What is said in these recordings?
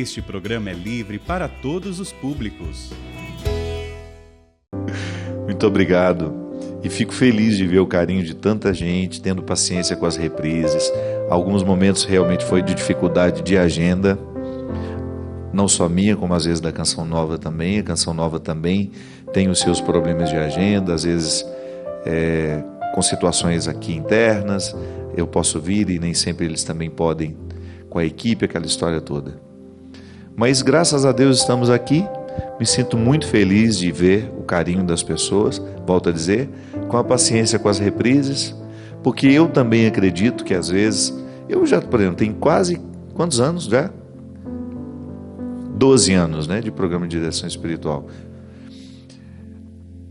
Este programa é livre para todos os públicos. Muito obrigado. E fico feliz de ver o carinho de tanta gente, tendo paciência com as reprises. Alguns momentos realmente foi de dificuldade de agenda, não só minha, como às vezes da Canção Nova também. A Canção Nova também tem os seus problemas de agenda, às vezes com situações aqui internas. Eu posso vir e nem sempre eles também podem, com a equipe, aquela história toda. Mas graças a Deus estamos aqui. Me sinto muito feliz de ver o carinho das pessoas, volto a dizer, com a paciência com as reprises, porque eu também acredito que às vezes, eu já, por exemplo, tenho quase, quantos anos já? 12 anos, né, de programa de direção espiritual.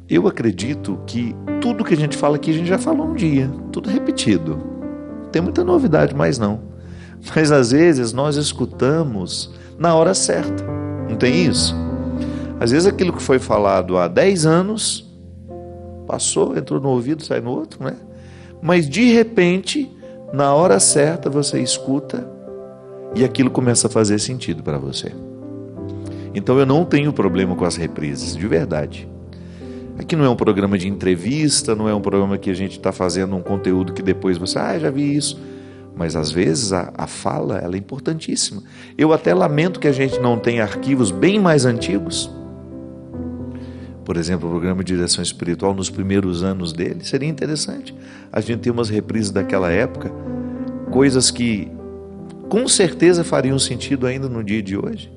Eu acredito que tudo que a gente fala aqui, a gente já falou um dia, tudo repetido. Não tem muita novidade mais não. Mas às vezes nós escutamos na hora certa, não tem isso? Às vezes aquilo que foi falado há 10 anos, passou, entrou no ouvido, sai no outro, né? Mas de repente, na hora certa você escuta e aquilo começa a fazer sentido para você. Então eu não tenho problema com as reprises, de verdade. Aqui não é um programa de entrevista, não é um programa que a gente está fazendo um conteúdo que depois você, já vi isso. Mas às vezes a fala, ela é importantíssima. Eu até lamento que a gente não tenha arquivos bem mais antigos. Por exemplo, o programa de direção espiritual nos primeiros anos dele, seria interessante a gente ter umas reprises daquela época, coisas que com certeza fariam sentido ainda no dia de hoje.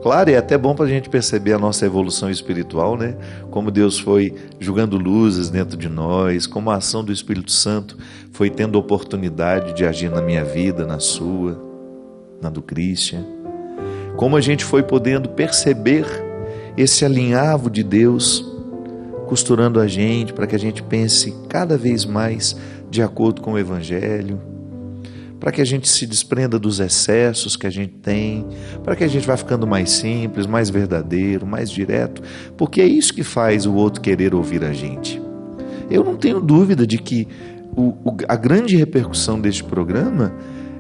Claro, é até bom para a gente perceber a nossa evolução espiritual, né? Como Deus foi jogando luzes dentro de nós, como a ação do Espírito Santo foi tendo oportunidade de agir na minha vida, na sua, na do Christian. Como a gente foi podendo perceber esse alinhavo de Deus costurando a gente para que a gente pense cada vez mais de acordo com o Evangelho, para que a gente se desprenda dos excessos que a gente tem, para que a gente vá ficando mais simples, mais verdadeiro, mais direto, porque é isso que faz o outro querer ouvir a gente. Eu não tenho dúvida de que a grande repercussão deste programa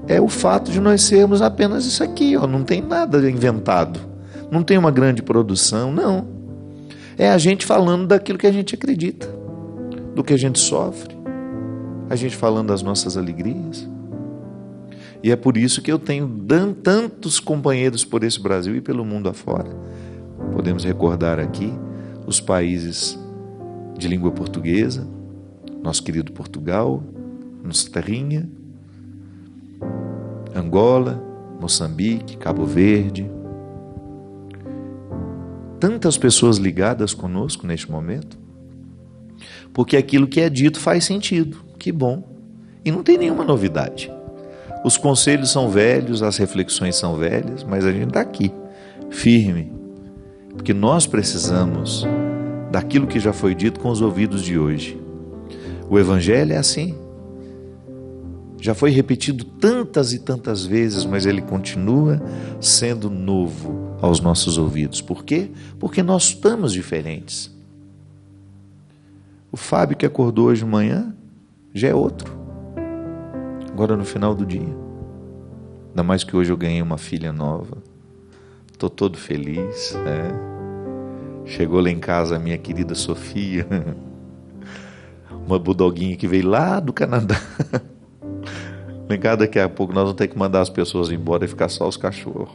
é o fato de nós sermos apenas isso aqui, não tem nada inventado, não tem uma grande produção, não. É a gente falando daquilo que a gente acredita, do que a gente sofre, a gente falando das nossas alegrias. E é por isso que eu tenho tantos companheiros por esse Brasil e pelo mundo afora. Podemos recordar aqui os países de língua portuguesa, nosso querido Portugal, nossa terrinha, Angola, Moçambique, Cabo Verde. Tantas pessoas ligadas conosco neste momento, porque aquilo que é dito faz sentido, que bom. E não tem nenhuma novidade. Os conselhos são velhos, as reflexões são velhas, mas a gente está aqui, firme, porque nós precisamos daquilo que já foi dito com os ouvidos de hoje. O Evangelho é assim, já foi repetido tantas e tantas vezes, mas ele continua sendo novo aos nossos ouvidos. Por quê? Porque nós estamos diferentes. O Fábio que acordou hoje de manhã já é outro. Agora no final do dia, ainda mais que hoje eu ganhei uma filha nova, estou todo feliz, né? Chegou lá em casa a minha querida Sofia, uma bulldoguinha que veio lá do Canadá. Vem cá, daqui a pouco nós vamos ter que mandar as pessoas embora e ficar só os cachorros.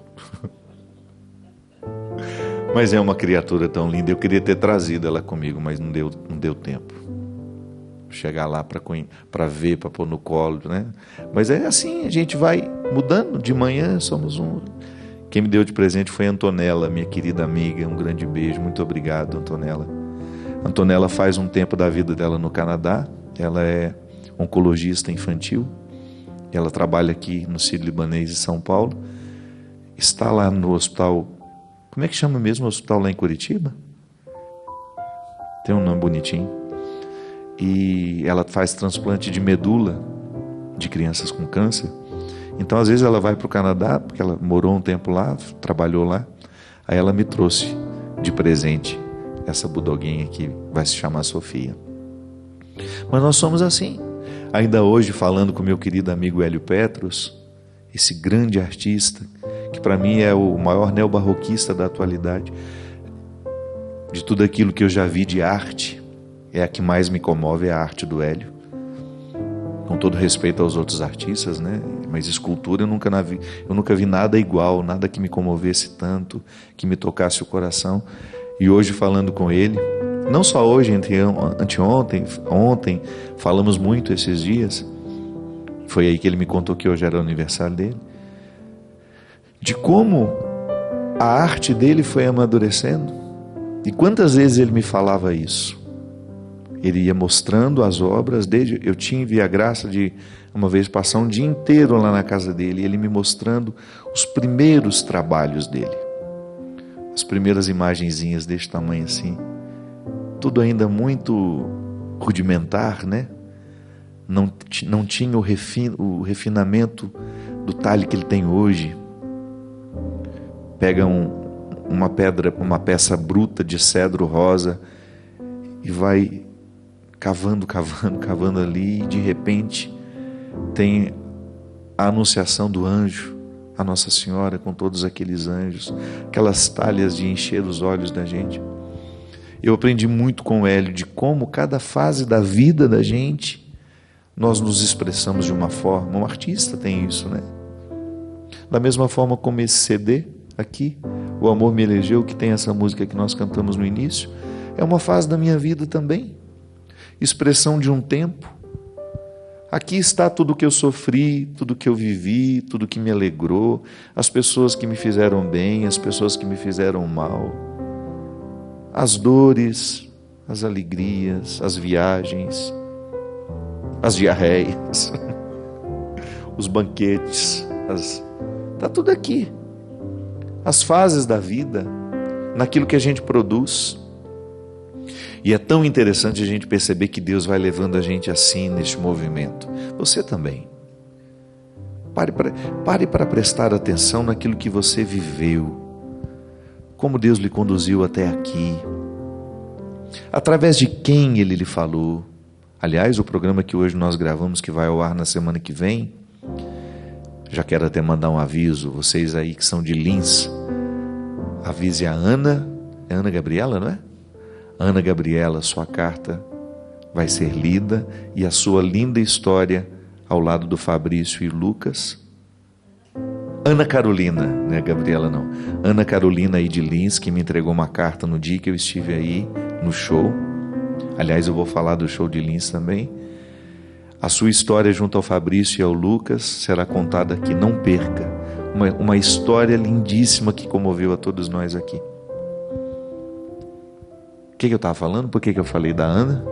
Mas é uma criatura tão linda, eu queria ter trazido ela comigo, mas não deu tempo. Chegar lá para ver, para pôr no colo, né? Mas é assim, a gente vai mudando. De manhã somos um. Quem me deu de presente foi a Antonella, minha querida amiga. Um grande beijo, muito obrigado, Antonella. Antonella faz um tempo da vida dela no Canadá. Ela é oncologista infantil. Ela trabalha aqui no Sírio-Libanês de São Paulo. Está lá no hospital. Como é que chama mesmo o hospital lá em Curitiba? Tem um nome bonitinho. E ela faz transplante de medula de crianças com câncer. Então às vezes ela vai para o Canadá, porque ela morou um tempo lá, trabalhou lá. Aí ela me trouxe de presente essa bulldoguinha que vai se chamar Sofia. Mas nós somos assim. Ainda hoje falando com meu querido amigo Hélio Petros, esse grande artista que para mim é o maior neobarroquista da atualidade. De tudo aquilo que eu já vi de arte, é a que mais me comove, é a arte do Hélio. Com todo respeito aos outros artistas, né? Mas escultura eu nunca vi nada igual, nada que me comovesse tanto, que me tocasse o coração. E hoje falando com ele, não só hoje, anteontem, ontem, falamos muito esses dias, foi aí que ele me contou que hoje era o aniversário dele, de como a arte dele foi amadurecendo. E quantas vezes ele me falava isso? Ele ia mostrando as obras, eu tive a graça de uma vez passar um dia inteiro lá na casa dele, ele me mostrando os primeiros trabalhos dele, as primeiras imagenzinhas deste tamanho assim, tudo ainda muito rudimentar, né? Não tinha o refinamento do talhe que ele tem hoje. Pega uma pedra, uma peça bruta de cedro rosa e vai cavando ali, e de repente tem a anunciação do anjo, a Nossa Senhora com todos aqueles anjos, aquelas talhas de encher os olhos da gente. Eu aprendi muito com o Hélio de como cada fase da vida da gente nós nos expressamos de uma forma. Um artista tem isso, né? Da mesma forma como esse CD aqui, O Amor Me Elegeu, que tem essa música que nós cantamos no início, é uma fase da minha vida também, expressão de um tempo. Aqui está tudo que eu sofri, tudo que eu vivi, tudo que me alegrou, as pessoas que me fizeram bem, as pessoas que me fizeram mal, as dores, as alegrias, as viagens, as diarreias, os banquetes, está tudo aqui. As fases da vida, naquilo que a gente produz. E é tão interessante a gente perceber que Deus vai levando a gente assim neste movimento. Você também. Pare para prestar atenção naquilo que você viveu. Como Deus lhe conduziu até aqui. Através de quem Ele lhe falou. Aliás, o programa que hoje nós gravamos, que vai ao ar na semana que vem, já quero até mandar um aviso, vocês aí que são de Lins, avise a Ana, é Ana Gabriela, não é? Ana Gabriela, sua carta vai ser lida e a sua linda história ao lado do Fabrício e Lucas. Ana Carolina, não é Gabriela não, Ana Carolina aí de Lins, que me entregou uma carta no dia que eu estive aí no show. Aliás, eu vou falar do show de Lins também. A sua história junto ao Fabrício e ao Lucas será contada aqui, não perca. Uma história lindíssima que comoveu a todos nós aqui. O que eu estava falando? Por que eu falei da Ana?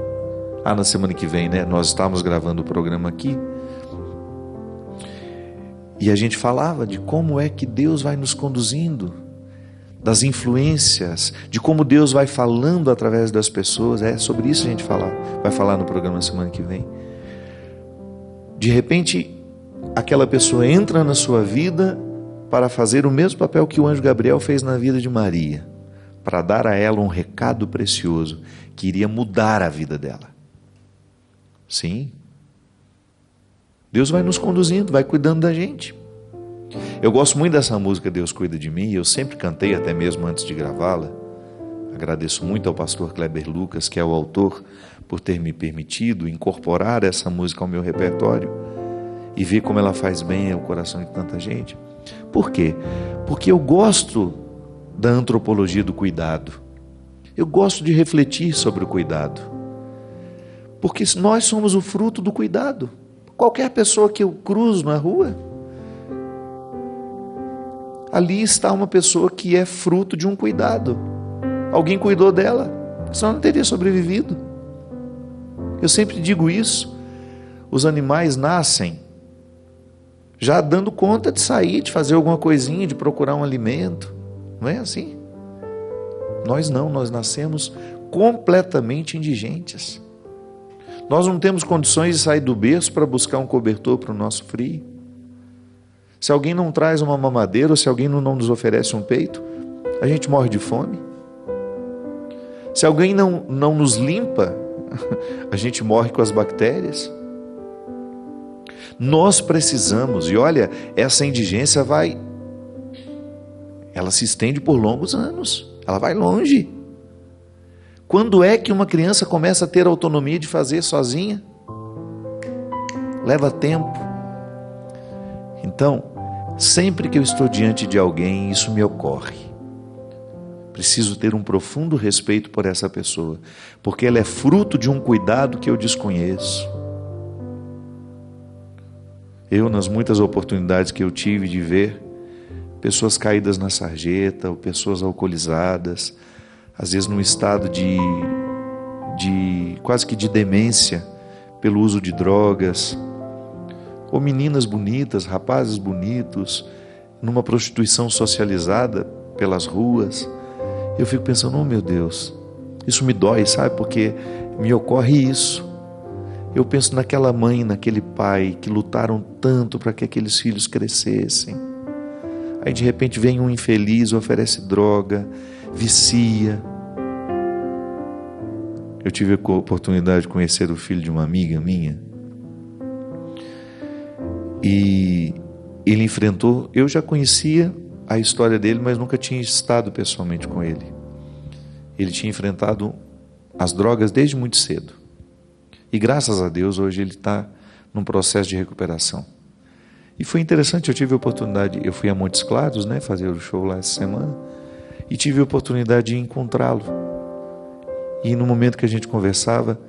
Na semana que vem, né? Nós estávamos gravando o programa aqui. E a gente falava de como é que Deus vai nos conduzindo, das influências, de como Deus vai falando através das pessoas. É sobre isso a gente vai falar no programa semana que vem. De repente, aquela pessoa entra na sua vida para fazer o mesmo papel que o anjo Gabriel fez na vida de Maria, para dar a ela um recado precioso que iria mudar a vida dela. Sim. Deus vai nos conduzindo, vai cuidando da gente. Eu gosto muito dessa música Deus Cuida de Mim, eu sempre cantei até mesmo antes de gravá-la. Agradeço muito ao pastor Kleber Lucas, que é o autor, por ter me permitido incorporar essa música ao meu repertório e ver como ela faz bem ao coração de tanta gente. Por quê? Porque eu gosto da antropologia do cuidado. Eu gosto de refletir sobre o cuidado. Porque nós somos o fruto do cuidado. Qualquer pessoa que eu cruzo na rua, ali está uma pessoa que é fruto de um cuidado. Alguém cuidou dela, senão não teria sobrevivido. Eu sempre digo isso. Os animais nascem já dando conta de sair, de fazer alguma coisinha, de procurar um alimento. Não é assim? Nós não, nós nascemos completamente indigentes. Nós não temos condições de sair do berço para buscar um cobertor para o nosso frio. Se alguém não traz uma mamadeira, ou se alguém não nos oferece um peito, a gente morre de fome. Se alguém não nos limpa, a gente morre com as bactérias. Nós precisamos, e olha, essa indigência vai ela se estende por longos anos, ela vai longe. Quando é que uma criança começa a ter autonomia de fazer sozinha? Leva tempo. Então, sempre que eu estou diante de alguém, isso me ocorre. Preciso ter um profundo respeito por essa pessoa, porque ela é fruto de um cuidado que eu desconheço. Eu, nas muitas oportunidades que eu tive de ver pessoas caídas na sarjeta, ou pessoas alcoolizadas, às vezes num estado de quase que de demência, pelo uso de drogas, ou meninas bonitas, rapazes bonitos, numa prostituição socializada pelas ruas. Eu fico pensando, oh meu Deus, isso me dói, sabe? Porque me ocorre isso. Eu penso naquela mãe, naquele pai que lutaram tanto para que aqueles filhos crescessem. Aí de repente vem um infeliz, oferece droga, vicia. Eu tive a oportunidade de conhecer o filho de uma amiga minha. E ele enfrentou, eu já conhecia a história dele, mas nunca tinha estado pessoalmente com ele. Ele tinha enfrentado as drogas desde muito cedo. E graças a Deus, hoje ele está num processo de recuperação. E foi interessante, eu tive a oportunidade, eu fui a Montes Claros, fazer o show lá essa semana, e tive a oportunidade de encontrá-lo. E no momento que a gente conversava,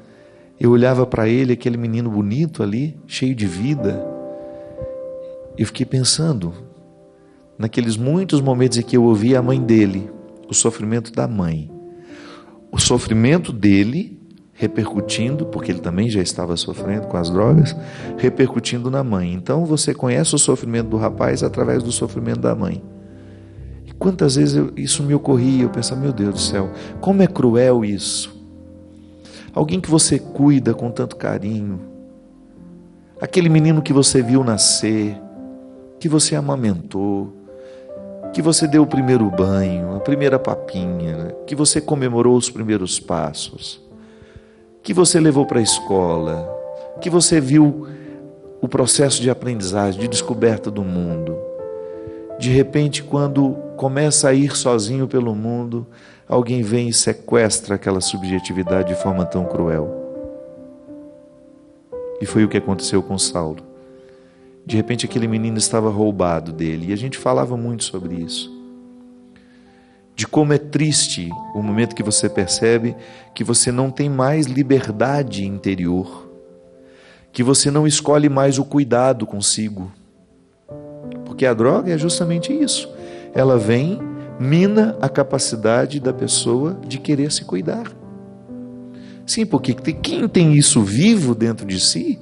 eu olhava para ele, aquele menino bonito ali, cheio de vida. Eu fiquei pensando, naqueles muitos momentos em que eu ouvia a mãe dele, o sofrimento da mãe, o sofrimento dele repercutindo, porque ele também já estava sofrendo com as drogas, repercutindo na mãe. Então você conhece o sofrimento do rapaz através do sofrimento da mãe. E quantas vezes isso me ocorria, eu pensava, meu Deus do céu, como é cruel isso. Alguém que você cuida com tanto carinho, aquele menino que você viu nascer, que você amamentou, que você deu o primeiro banho, a primeira papinha, que você comemorou os primeiros passos, que você levou para a escola, que você viu o processo de aprendizagem, de descoberta do mundo. De repente, quando começa a ir sozinho pelo mundo, alguém vem e sequestra aquela subjetividade de forma tão cruel. E foi o que aconteceu com Saulo. De repente, aquele menino estava roubado dele, e a gente falava muito sobre isso. De como é triste o momento que você percebe que você não tem mais liberdade interior, que você não escolhe mais o cuidado consigo. Porque a droga é justamente isso. Ela vem, mina a capacidade da pessoa de querer se cuidar. Sim, porque quem tem isso vivo dentro de si,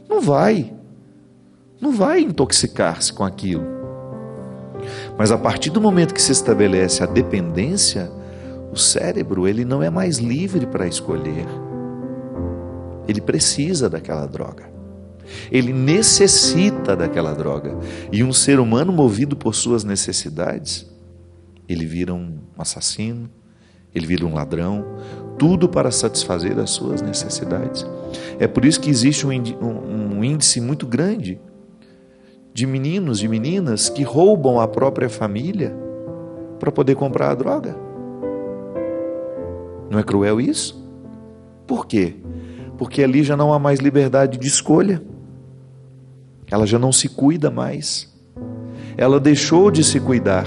não vai intoxicar-se com aquilo. Mas a partir do momento que se estabelece a dependência, o cérebro ele não é mais livre para escolher. Ele precisa daquela droga. Ele necessita daquela droga. E um ser humano movido por suas necessidades, ele vira um assassino, ele vira um ladrão, tudo para satisfazer as suas necessidades. É por isso que existe um índice muito grande de meninos e meninas que roubam a própria família para poder comprar a droga. Não é cruel isso? Por quê? Porque ali já não há mais liberdade de escolha. Ela já não se cuida mais. Ela deixou de se cuidar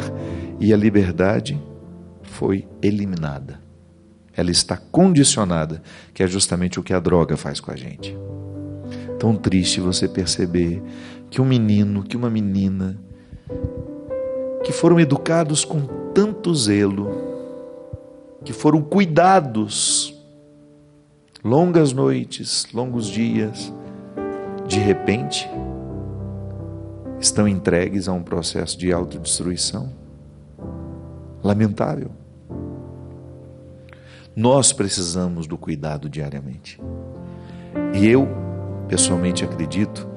e a liberdade foi eliminada. Ela está condicionada, que é justamente o que a droga faz com a gente. Tão triste você perceber que um menino, que uma menina, que foram educados com tanto zelo, que foram cuidados, longas noites, longos dias, de repente, estão entregues a um processo de autodestruição. Lamentável. Nós precisamos do cuidado diariamente. E eu, pessoalmente, acredito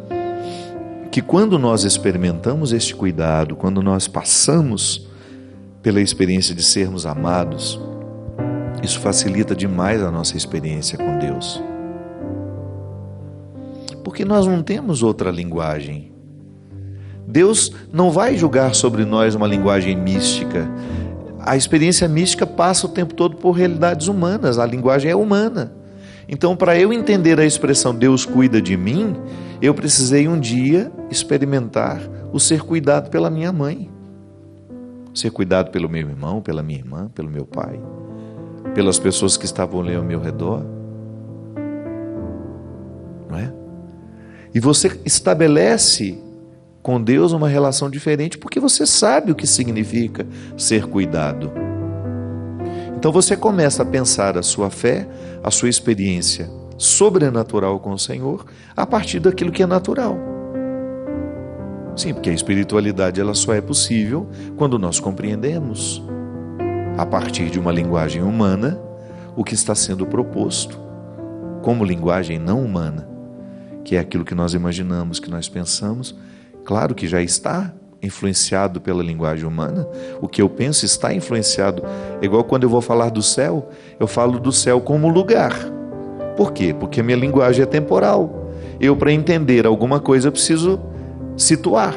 que quando nós experimentamos este cuidado, quando nós passamos pela experiência de sermos amados, isso facilita demais a nossa experiência com Deus. Porque nós não temos outra linguagem. Deus não vai julgar sobre nós uma linguagem mística. A experiência mística passa o tempo todo por realidades humanas, a linguagem é humana. Então, para eu entender a expressão Deus cuida de mim, eu precisei um dia experimentar o ser cuidado pela minha mãe, ser cuidado pelo meu irmão, pela minha irmã, pelo meu pai, pelas pessoas que estavam ali ao meu redor. Não é? E você estabelece com Deus uma relação diferente porque você sabe o que significa ser cuidado. Então você começa a pensar a sua fé, a sua experiência sobrenatural com o Senhor a partir daquilo que é natural. Sim, porque a espiritualidade ela só é possível quando nós compreendemos a partir de uma linguagem humana o que está sendo proposto como linguagem não humana, que é aquilo que nós imaginamos, que nós pensamos. Claro que já está influenciado pela linguagem humana. O que eu penso está influenciado. É igual quando eu vou falar do céu, eu falo do céu como lugar. Por quê? Porque a minha linguagem é temporal. Eu, para entender alguma coisa, eu preciso situar.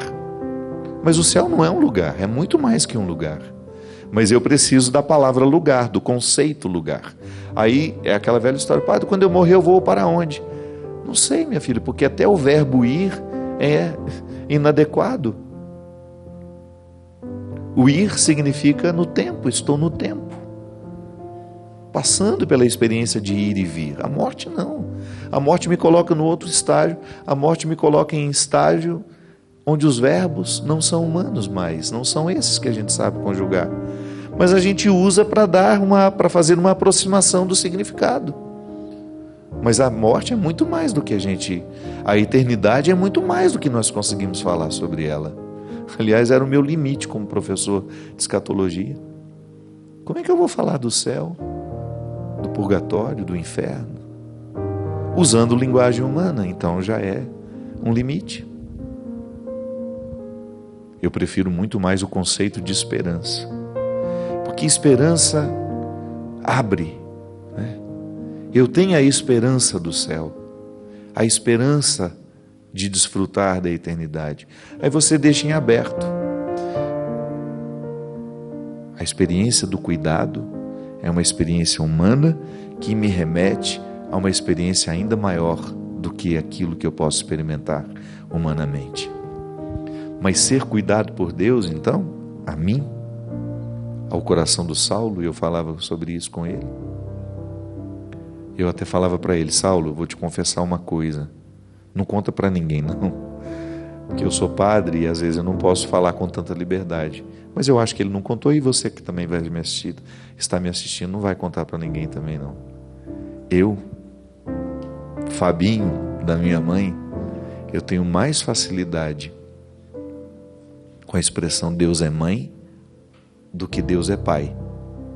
Mas o céu não é um lugar, é muito mais que um lugar. Mas eu preciso da palavra lugar, do conceito lugar. Aí é aquela velha história: Padre, quando eu morrer eu vou para onde? Não sei, minha filha, porque até o verbo ir é inadequado. O ir significa no tempo, estou no tempo, passando pela experiência de ir e vir. A morte não. A morte me coloca no outro estágio, a morte me coloca em estágio onde os verbos não são humanos mais, não são esses que a gente sabe conjugar. Mas a gente usa para fazer uma aproximação do significado. Mas a morte é muito mais do que a eternidade é muito mais do que nós conseguimos falar sobre ela. Aliás, era o meu limite como professor de escatologia. Como é que eu vou falar do céu, do purgatório, do inferno, usando linguagem humana? Então já é um limite. Eu prefiro muito mais o conceito de esperança, porque esperança abre, né? Eu tenho a esperança do céu, a esperança de desfrutar da eternidade. Aí você deixa em aberto. A experiência do cuidado é uma experiência humana que me remete a uma experiência ainda maior do que aquilo que eu posso experimentar humanamente. Mas ser cuidado por Deus, então, a mim, ao coração do Saulo, e eu falava sobre isso com ele. Eu até falava para ele: Saulo, vou te confessar uma coisa. Não conta para ninguém, não. Porque eu sou padre e às vezes eu não posso falar com tanta liberdade. Mas eu acho que ele não contou, e você que também vai me assistir, está me assistindo, não vai contar para ninguém também, não. Eu, Fabinho, da minha mãe, eu tenho mais facilidade com a expressão Deus é mãe do que Deus é pai,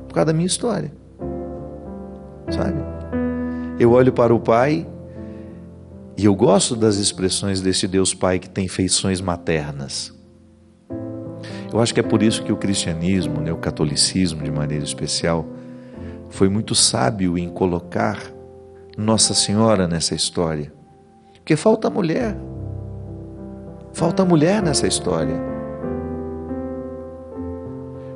por causa da minha história, sabe? Eu olho para o pai e eu gosto das expressões desse Deus Pai que tem feições maternas. Eu acho que é por isso que o cristianismo, né, o catolicismo de maneira especial, foi muito sábio em colocar Nossa Senhora nessa história. Porque falta mulher nessa história.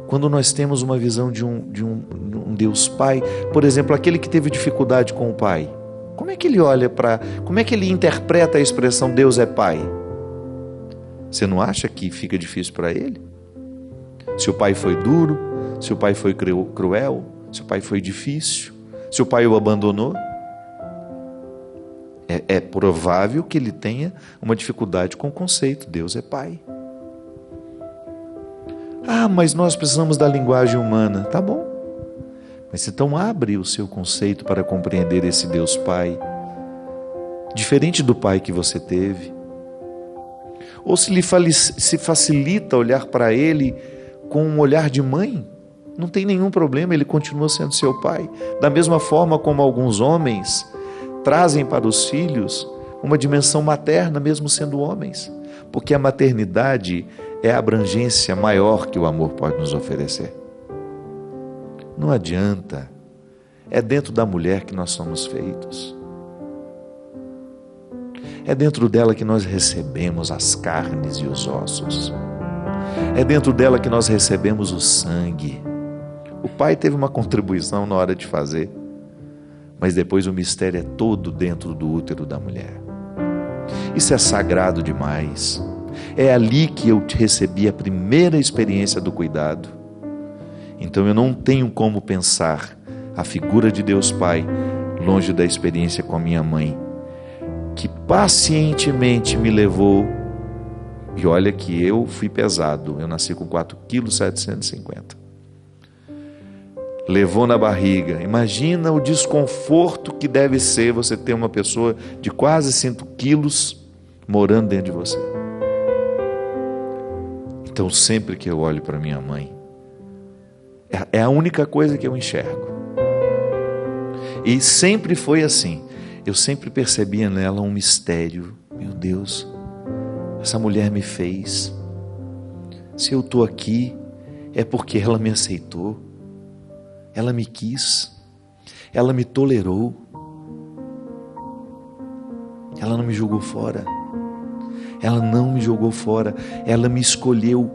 Quando nós temos uma visão de um Deus Pai, por exemplo, aquele que teve dificuldade com o pai, como é que ele olha como é que ele interpreta a expressão Deus é Pai? Você não acha que fica difícil para ele? Se o pai foi duro, se o pai foi cruel, se o pai foi difícil, se o pai o abandonou, é provável que ele tenha uma dificuldade com o conceito Deus é Pai. Ah, mas nós precisamos da linguagem humana. Tá bom. Mas então abre o seu conceito para compreender esse Deus Pai, diferente do pai que você teve. Ou se facilita olhar para ele com um olhar de mãe, não tem nenhum problema, ele continua sendo seu pai. Da mesma forma como alguns homens trazem para os filhos uma dimensão materna, mesmo sendo homens, porque a maternidade é a abrangência maior que o amor pode nos oferecer. Não adianta, é dentro da mulher que nós somos feitos. É dentro dela que nós recebemos as carnes e os ossos. É dentro dela que nós recebemos o sangue. O pai teve uma contribuição na hora de fazer, mas depois o mistério é todo dentro do útero da mulher. Isso é sagrado demais. É ali que eu recebi a primeira experiência do cuidado. Então eu não tenho como pensar a figura de Deus Pai longe da experiência com a minha mãe, que pacientemente me levou. E olha que eu fui pesado, eu nasci com 4,750 kg. Levou na barriga. Imagina o desconforto que deve ser você ter uma pessoa de quase 5 quilos morando dentro de você. Então sempre que eu olho para minha mãe, é a única coisa que eu enxergo. E sempre foi assim. Eu sempre percebia nela um mistério. Meu Deus, essa mulher me fez. Se eu estou aqui, é porque ela me aceitou. Ela me quis. Ela me tolerou. Ela não me jogou fora. Ela não me jogou fora. Ela me escolheu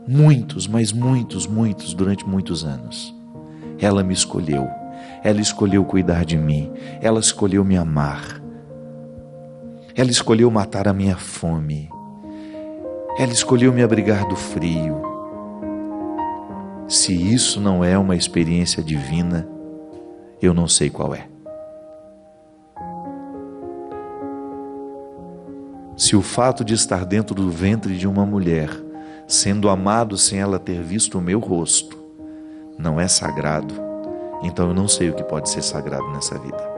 muitos, mas muitos, durante muitos anos. Ela me escolheu. Ela escolheu cuidar de mim. Ela escolheu me amar. Ela escolheu matar a minha fome. Ela escolheu me abrigar do frio. Se isso não é uma experiência divina, eu não sei qual é. Se o fato de estar dentro do ventre de uma mulher, sendo amado sem ela ter visto o meu rosto, não é sagrado, então eu não sei o que pode ser sagrado nessa vida.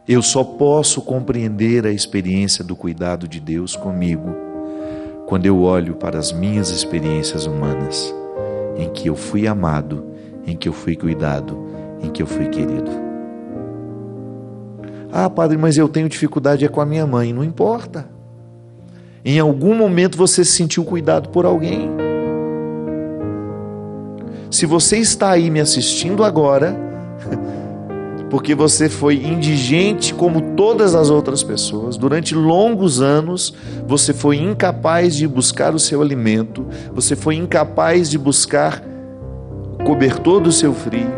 Eu só posso compreender a experiência do cuidado de Deus comigo quando eu olho para as minhas experiências humanas, em que eu fui amado, em que eu fui cuidado, em que eu fui querido. Ah, padre, mas eu tenho dificuldade com a minha mãe. Não importa. Em algum momento você se sentiu cuidado por alguém. Se você está aí me assistindo agora, porque você foi indigente como todas as outras pessoas, durante longos anos você foi incapaz de buscar o seu alimento, você foi incapaz de buscar o cobertor do seu frio,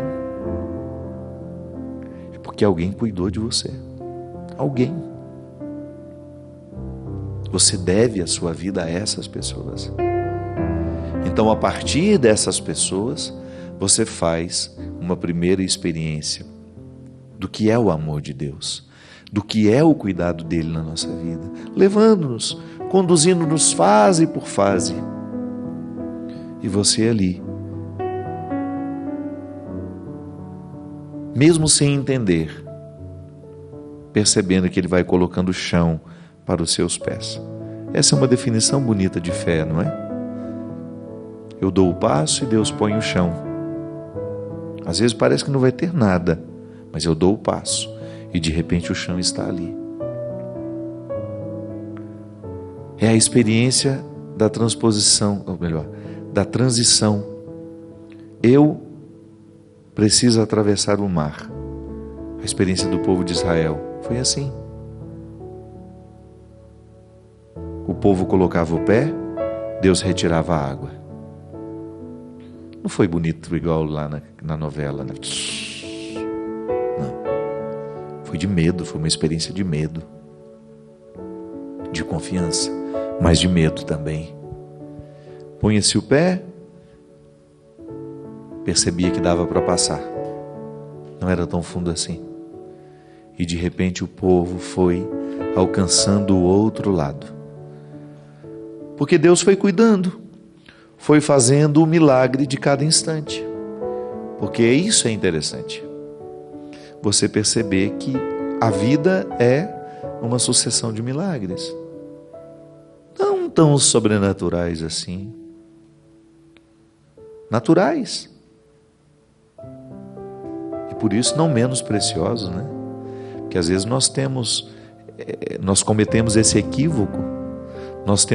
é porque alguém cuidou de você. Alguém. Você deve a sua vida a essas pessoas. Então, a partir dessas pessoas, você faz uma primeira experiência do que é o amor de Deus, do que é o cuidado dele na nossa vida, levando-nos, conduzindo-nos fase por fase. E você ali, mesmo sem entender, percebendo que ele vai colocando chão para os seus pés. Essa é uma definição bonita de fé, não é? Eu dou o passo e Deus põe o chão. Às vezes parece que não vai ter nada, mas eu dou o passo e de repente o chão está ali. É a experiência da transposição, ou melhor, da transição. Eu preciso atravessar o mar. A experiência do povo de Israel foi assim. O povo colocava o pé, Deus retirava a água. Não foi bonito igual lá na novela, né? Não. Foi de medo, foi uma experiência de medo. De confiança, mas de medo também. Punha-se o pé, percebia que dava para passar. Não era tão fundo assim. E de repente o povo foi alcançando o outro lado. Porque Deus foi cuidando, foi fazendo o milagre de cada instante. Porque isso é interessante. Você perceber que a vida é uma sucessão de milagres. Não tão sobrenaturais assim. Naturais. E por isso não menos preciosos, né? Porque às vezes nós cometemos esse equívoco. Nós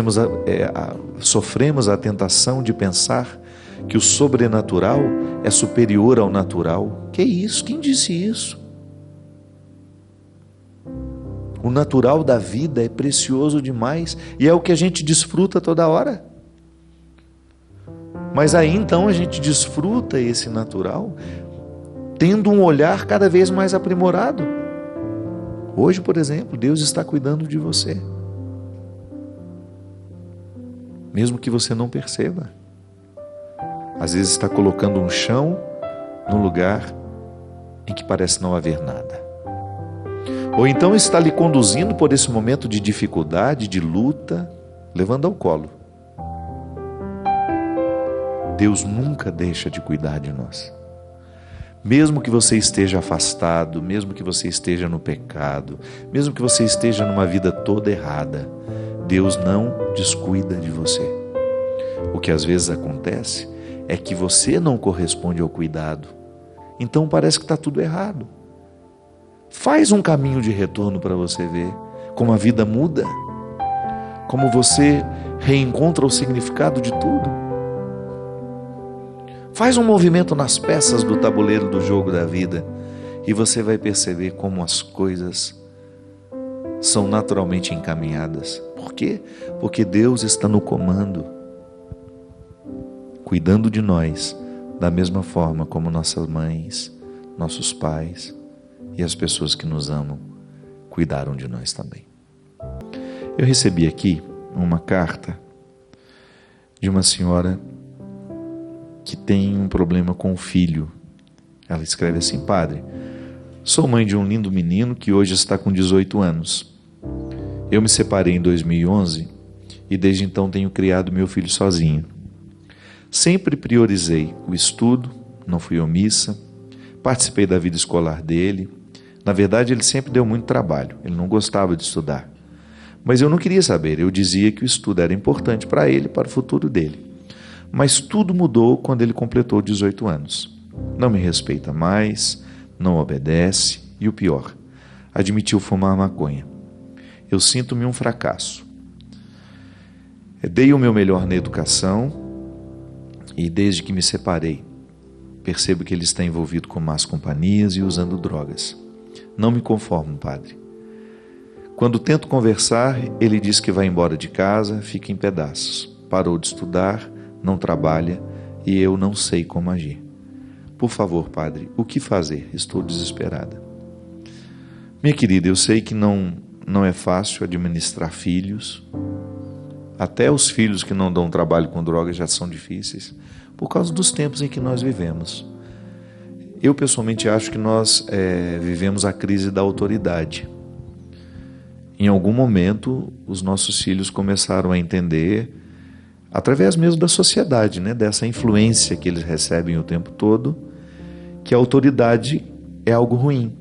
sofremos a tentação de pensar que o sobrenatural é superior ao natural. Que isso? Quem disse isso? O natural da vida é precioso demais e é o que a gente desfruta toda hora. Mas aí então a gente desfruta esse natural tendo um olhar cada vez mais aprimorado. Hoje, por exemplo, Deus está cuidando de você. Mesmo que você não perceba. Às vezes está colocando um chão num lugar em que parece não haver nada. Ou então está lhe conduzindo por esse momento de dificuldade, de luta, levando ao colo. Deus nunca deixa de cuidar de nós. Mesmo que você esteja afastado, mesmo que você esteja no pecado, mesmo que você esteja numa vida toda errada, Deus não descuida de você. O que às vezes acontece é que você não corresponde ao cuidado. Então parece que está tudo errado. Faz um caminho de retorno para você ver como a vida muda, como você reencontra o significado de tudo. Faz um movimento nas peças do tabuleiro do jogo da vida e você vai perceber como as coisas são naturalmente encaminhadas. Por quê? Porque Deus está no comando, cuidando de nós da mesma forma como nossas mães, nossos pais e as pessoas que nos amam cuidaram de nós também. Eu recebi aqui uma carta de uma senhora que tem um problema com o filho. Ela escreve assim: Padre, sou mãe de um lindo menino que hoje está com 18 anos. Eu me separei em 2011 e desde então tenho criado meu filho sozinho. Sempre priorizei o estudo, não fui omissa, participei da vida escolar dele. Na verdade, ele sempre deu muito trabalho, ele não gostava de estudar. Mas eu não queria saber, eu dizia que o estudo era importante para ele, para o futuro dele. Mas tudo mudou quando ele completou 18 anos. Não me respeita mais, não obedece e o pior, admitiu fumar maconha. Eu sinto-me um fracasso. Dei o meu melhor na educação e desde que me separei, percebo que ele está envolvido com más companhias e usando drogas. Não me conformo, padre. Quando tento conversar, ele diz que vai embora de casa, fica em pedaços. Parou de estudar, não trabalha e eu não sei como agir. Por favor, padre, o que fazer? Estou desesperada. Minha querida, eu sei que não é fácil administrar filhos. Até os filhos que não dão trabalho com drogas já são difíceis, por causa dos tempos em que nós vivemos. Eu pessoalmente acho que nós vivemos a crise da autoridade. Em algum momento, os nossos filhos começaram a entender, através mesmo da sociedade, dessa influência que eles recebem o tempo todo, que a autoridade é algo ruim.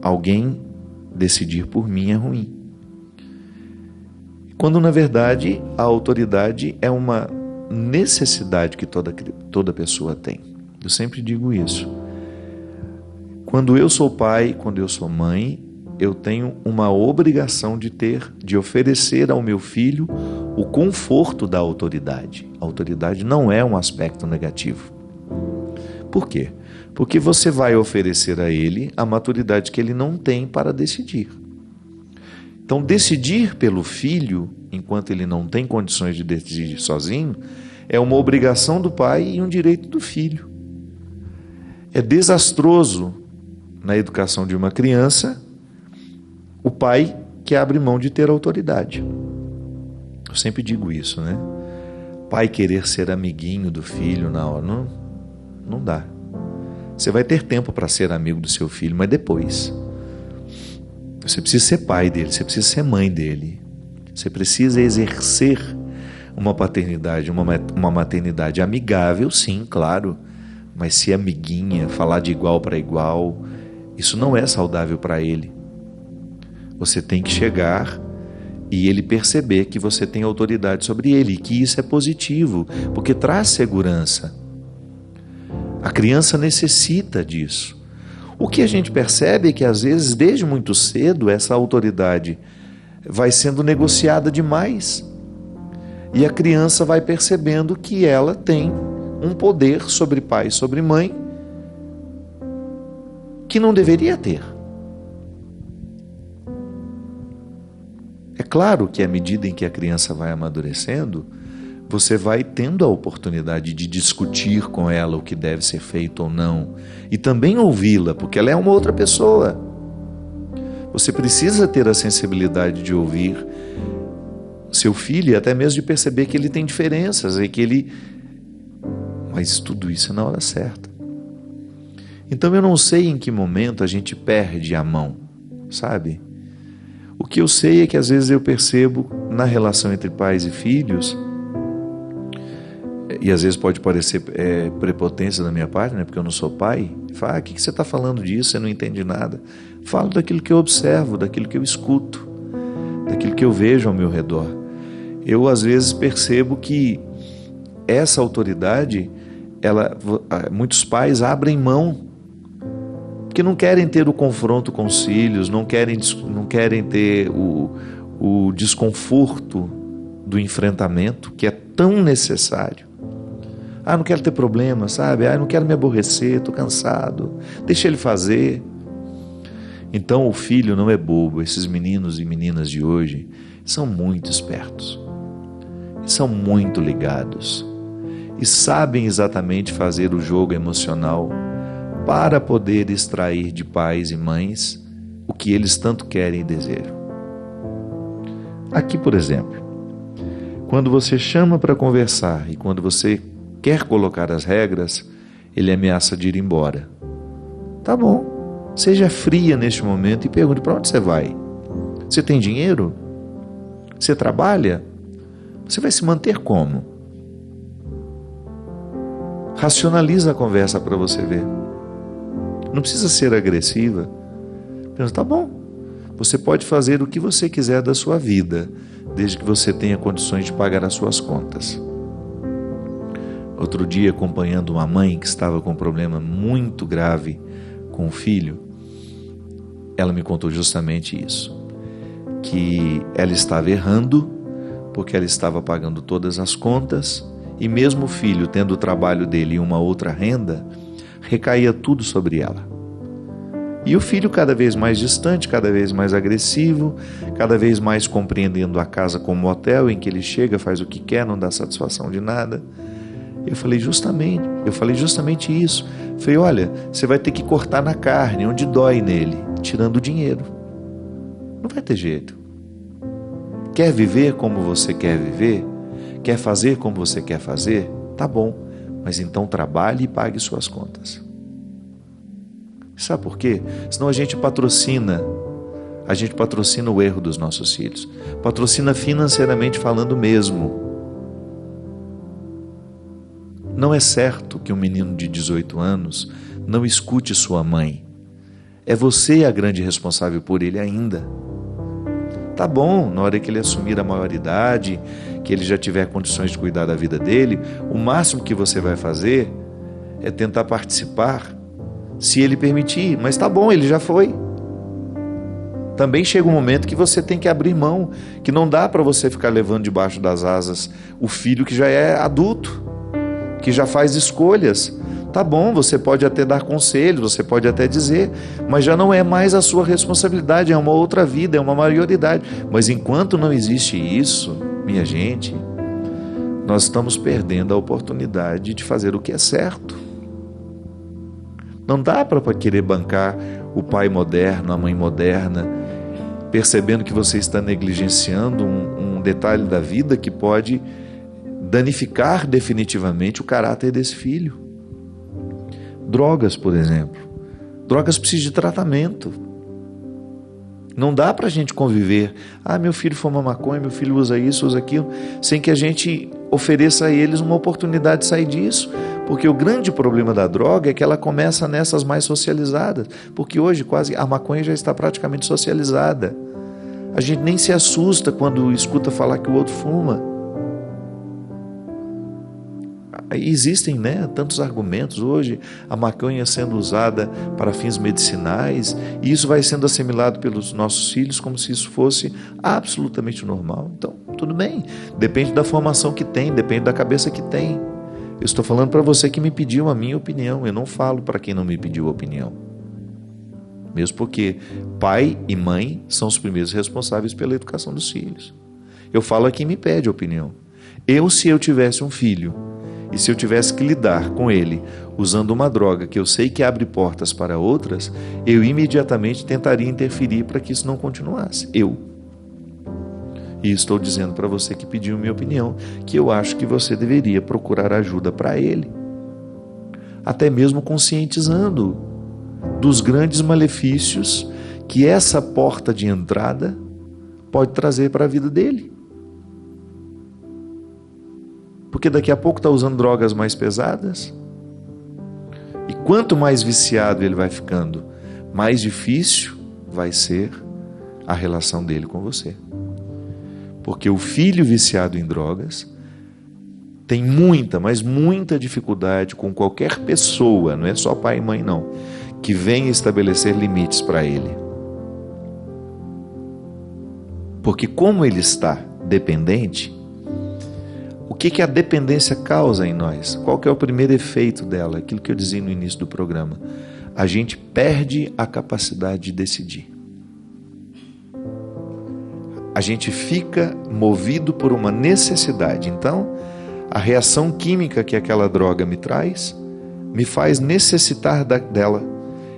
Alguém decidir por mim é ruim. Quando, na verdade, a autoridade é uma necessidade que toda pessoa tem. Eu sempre digo isso. Quando eu sou pai, quando eu sou mãe, eu tenho uma obrigação de oferecer ao meu filho o conforto da autoridade. A autoridade não é um aspecto negativo. Por quê? Porque você vai oferecer a ele a maturidade que ele não tem para decidir. Então, decidir pelo filho, enquanto ele não tem condições de decidir sozinho, é uma obrigação do pai e um direito do filho. É desastroso na educação de uma criança o pai que abre mão de ter autoridade. Eu sempre digo isso, Pai querer ser amiguinho do filho na hora, não dá. Você vai ter tempo para ser amigo do seu filho, mas depois. Você precisa ser pai dele, você precisa ser mãe dele. Você precisa exercer uma paternidade, uma maternidade amigável, sim, claro, mas ser amiguinha, falar de igual para igual, isso não é saudável para ele. Você tem que chegar e ele perceber que você tem autoridade sobre ele, e que isso é positivo, porque traz segurança. A criança necessita disso. O que a gente percebe é que, às vezes, desde muito cedo, essa autoridade vai sendo negociada demais. E a criança vai percebendo que ela tem um poder sobre pai e sobre mãe que não deveria ter. É claro que à medida em que a criança vai amadurecendo, você vai tendo a oportunidade de discutir com ela o que deve ser feito ou não, e também ouvi-la, porque ela é uma outra pessoa. Você precisa ter a sensibilidade de ouvir seu filho e até mesmo de perceber que ele tem diferenças e que ele... Mas tudo isso é na hora certa. Então eu não sei em que momento a gente perde a mão, sabe? O que eu sei é que às vezes eu percebo na relação entre pais e filhos, e às vezes pode parecer prepotência da minha parte, né? Porque eu não sou pai. Fala, o que você está falando disso? Você não entende nada. Falo daquilo que eu observo, daquilo que eu escuto, daquilo que eu vejo ao meu redor. Eu às vezes percebo que essa autoridade, muitos pais abrem mão, porque não querem ter o confronto com os filhos, não querem ter o desconforto do enfrentamento, que é tão necessário. Não quero ter problema, sabe? Não quero me aborrecer, estou cansado, deixa ele fazer. Então o filho não é bobo. Esses meninos e meninas de hoje são muito espertos, são muito ligados e sabem exatamente fazer o jogo emocional para poder extrair de pais e mães o que eles tanto querem e desejam. Aqui, por exemplo, quando você chama para conversar e quando você quer colocar as regras, ele ameaça de ir embora. Tá bom, seja fria neste momento e pergunte: para onde você vai? Você tem dinheiro? Você trabalha? Você vai se manter como? Racionaliza a conversa para você ver. Não precisa ser agressiva. Pensa, tá bom, você pode fazer o que você quiser da sua vida, desde que você tenha condições de pagar as suas contas. Outro dia, acompanhando uma mãe que estava com um problema muito grave com o filho, ela me contou justamente isso, que ela estava errando porque ela estava pagando todas as contas e mesmo o filho tendo o trabalho dele e uma outra renda, recaía tudo sobre ela. E o filho cada vez mais distante, cada vez mais agressivo, cada vez mais compreendendo a casa como um hotel em que ele chega, faz o que quer, não dá satisfação de nada. Eu falei justamente isso. Falei, olha, você vai ter que cortar na carne, onde dói nele, tirando o dinheiro. Não vai ter jeito. Quer viver como você quer viver? Quer fazer como você quer fazer? Tá bom, mas então trabalhe e pague suas contas. Sabe por quê? Senão a gente patrocina o erro dos nossos filhos. Patrocina financeiramente falando mesmo. Não é certo que um menino de 18 anos não escute sua mãe. É você a grande responsável por ele ainda. Tá bom, na hora que ele assumir a maioridade, que ele já tiver condições de cuidar da vida dele, o máximo que você vai fazer é tentar participar, se ele permitir. Mas tá bom, ele já foi. Também chega um momento que você tem que abrir mão, que não dá para você ficar levando debaixo das asas o filho que já é adulto, que já faz escolhas. Tá bom, você pode até dar conselhos, você pode até dizer, mas já não é mais a sua responsabilidade, é uma outra vida, é uma maioridade. Mas enquanto não existe isso, minha gente, nós estamos perdendo a oportunidade de fazer o que é certo. Não dá para querer bancar o pai moderno, a mãe moderna, percebendo que você está negligenciando um detalhe da vida que pode danificar definitivamente o caráter desse filho. Drogas, por exemplo. Drogas precisam de tratamento. Não dá para a gente conviver. Meu filho fuma maconha, meu filho usa isso, usa aquilo, sem que a gente ofereça a eles uma oportunidade de sair disso. Porque o grande problema da droga é que ela começa nessas mais socializadas. Porque hoje quase a maconha já está praticamente socializada. A gente nem se assusta quando escuta falar que o outro fuma. Existem, tantos argumentos hoje, a maconha sendo usada para fins medicinais, e isso vai sendo assimilado pelos nossos filhos como se isso fosse absolutamente normal. Então, tudo bem, depende da formação que tem, depende da cabeça que tem. Eu estou falando para você que me pediu a minha opinião, eu não falo para quem não me pediu a opinião. Mesmo porque pai e mãe são os primeiros responsáveis pela educação dos filhos. Eu falo a quem me pede opinião. Se eu tivesse um filho, e se eu tivesse que lidar com ele usando uma droga que eu sei que abre portas para outras, eu imediatamente tentaria interferir para que isso não continuasse. E estou dizendo para você que pediu minha opinião, que eu acho que você deveria procurar ajuda para ele. Até mesmo conscientizando dos grandes malefícios que essa porta de entrada pode trazer para a vida dele. Porque daqui a pouco está usando drogas mais pesadas. E quanto mais viciado ele vai ficando, mais difícil vai ser a relação dele com você. Porque o filho viciado em drogas tem muita, mas muita dificuldade com qualquer pessoa, não é só pai e mãe não, que venha estabelecer limites para ele. Porque como ele está dependente, o que a dependência causa em nós? Qual que é o primeiro efeito dela? Aquilo que eu dizia no início do programa. A gente perde a capacidade de decidir. A gente fica movido por uma necessidade. Então, a reação química que aquela droga me traz, me faz necessitar dela.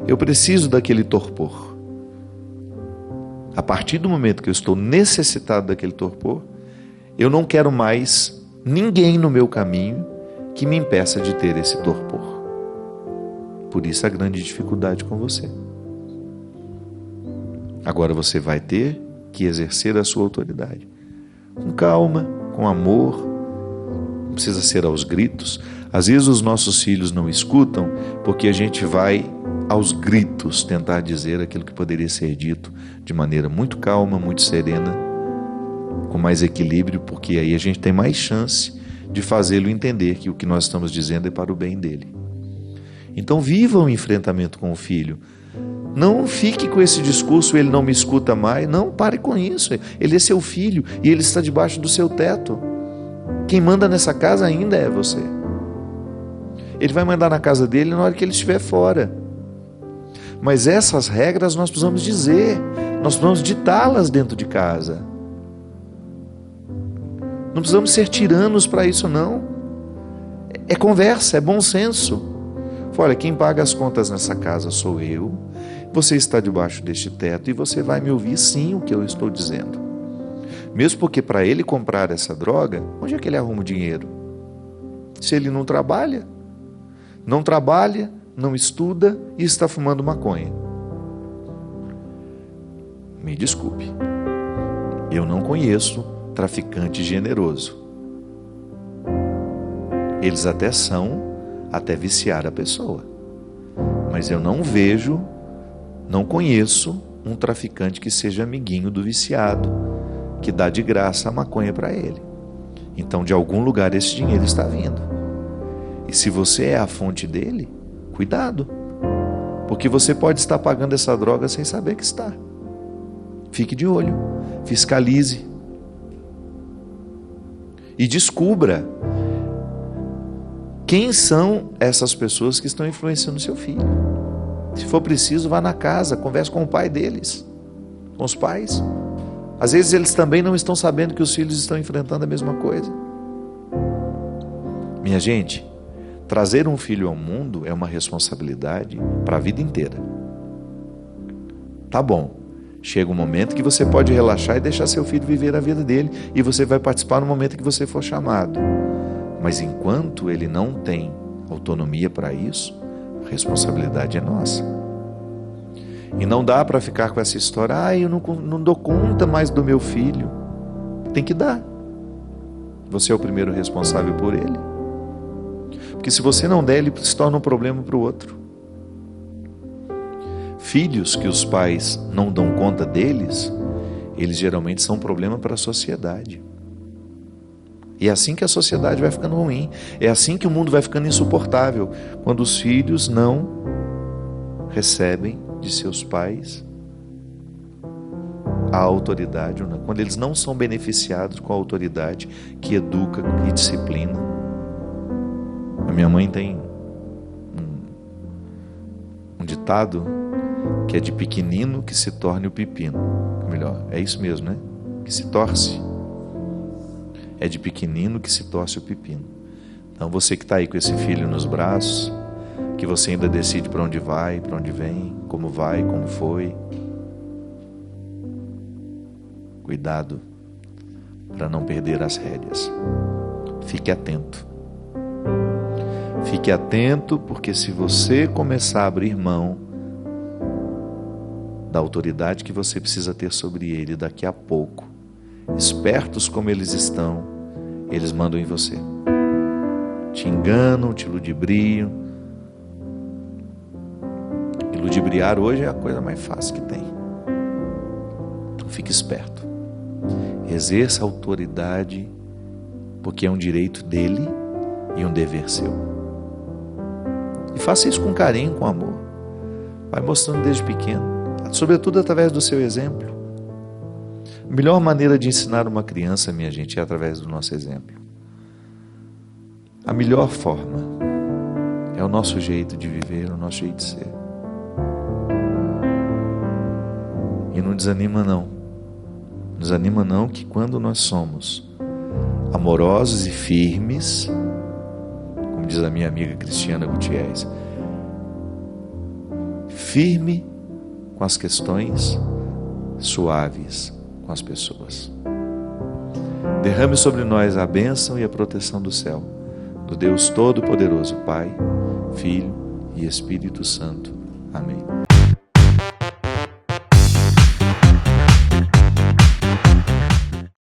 Eu preciso daquele torpor. A partir do momento que eu estou necessitado daquele torpor, eu não quero mais ninguém no meu caminho que me impeça de ter esse torpor. Por isso a grande dificuldade com você. Agora você vai ter que exercer a sua autoridade. Com calma, com amor, não precisa ser aos gritos. Às vezes os nossos filhos não escutam porque a gente vai aos gritos tentar dizer aquilo que poderia ser dito de maneira muito calma, muito serena, com mais equilíbrio, porque aí a gente tem mais chance de fazê-lo entender que o que nós estamos dizendo é para o bem dele. Então viva o enfrentamento com o filho. Não fique com esse discurso, ele não me escuta mais. Não, pare com isso. Ele é seu filho e ele está debaixo do seu teto. Quem manda nessa casa ainda é você. Ele vai mandar na casa dele na hora que ele estiver fora. Mas essas regras nós precisamos dizer, nós precisamos ditá-las dentro de casa. Não precisamos ser tiranos para isso não. É conversa, é bom senso. Olha, quem paga as contas nessa casa sou eu, você está debaixo deste teto e você vai me ouvir sim o que eu estou dizendo. Mesmo porque para ele comprar essa droga, onde é que ele arruma o dinheiro? Se ele não trabalha, não estuda e está fumando maconha. Me desculpe, eu não conheço traficante generoso. Eles até são, até viciar a pessoa. Mas eu não vejo, não conheço um traficante que seja amiguinho do viciado, que dá de graça a maconha para ele. Então, de algum lugar esse dinheiro está vindo. E se você é a fonte dele, cuidado. Porque você pode estar pagando essa droga sem saber que está. Fique de olho, fiscalize. E descubra quem são essas pessoas que estão influenciando seu filho. Se for preciso, vá na casa, converse com o pai deles, com os pais. Às vezes eles também não estão sabendo que os filhos estão enfrentando a mesma coisa. Minha gente, trazer um filho ao mundo é uma responsabilidade para a vida inteira. Tá bom. Chega um momento que você pode relaxar e deixar seu filho viver a vida dele e você vai participar no momento que você for chamado. Mas enquanto ele não tem autonomia para isso, a responsabilidade é nossa. E não dá para ficar com essa história, eu não dou conta mais do meu filho. Tem que dar. Você é o primeiro responsável por ele. Porque se você não der, ele se torna um problema para o outro. Filhos que os pais não dão conta deles, eles geralmente são um problema para a sociedade. E é assim que a sociedade vai ficando ruim. É assim que o mundo vai ficando insuportável. Quando os filhos não recebem de seus pais a autoridade, quando eles não são beneficiados com a autoridade que educa, que disciplina. A minha mãe tem um ditado que é de pequenino que se torne o pepino. Melhor, é isso mesmo, né? Que se torce. É de pequenino que se torce o pepino. Então você que está aí com esse filho nos braços, que você ainda decide para onde vai, para onde vem, como foi. Cuidado para não perder as rédeas. Fique atento. Fique atento, porque se você começar a abrir mão da autoridade que você precisa ter sobre ele daqui a pouco, espertos como eles estão, eles mandam em você. Te enganam, te ludibriam. E ludibriar hoje é a coisa mais fácil que tem. Então fique esperto. Exerça a autoridade, porque é um direito dele e um dever seu. E faça isso com carinho, com amor. Vai mostrando desde pequeno, sobretudo através do seu exemplo. A melhor maneira de ensinar uma criança, minha gente, é através do nosso exemplo. A melhor forma é o nosso jeito de viver, o nosso jeito de ser. E não desanima não. Não desanima não, que quando nós somos amorosos e firmes, como diz a minha amiga Cristiana Gutierrez, firme com as questões, suaves com as pessoas. Derrame sobre nós a bênção e a proteção do céu, do Deus Todo-Poderoso, Pai, Filho e Espírito Santo. Amém.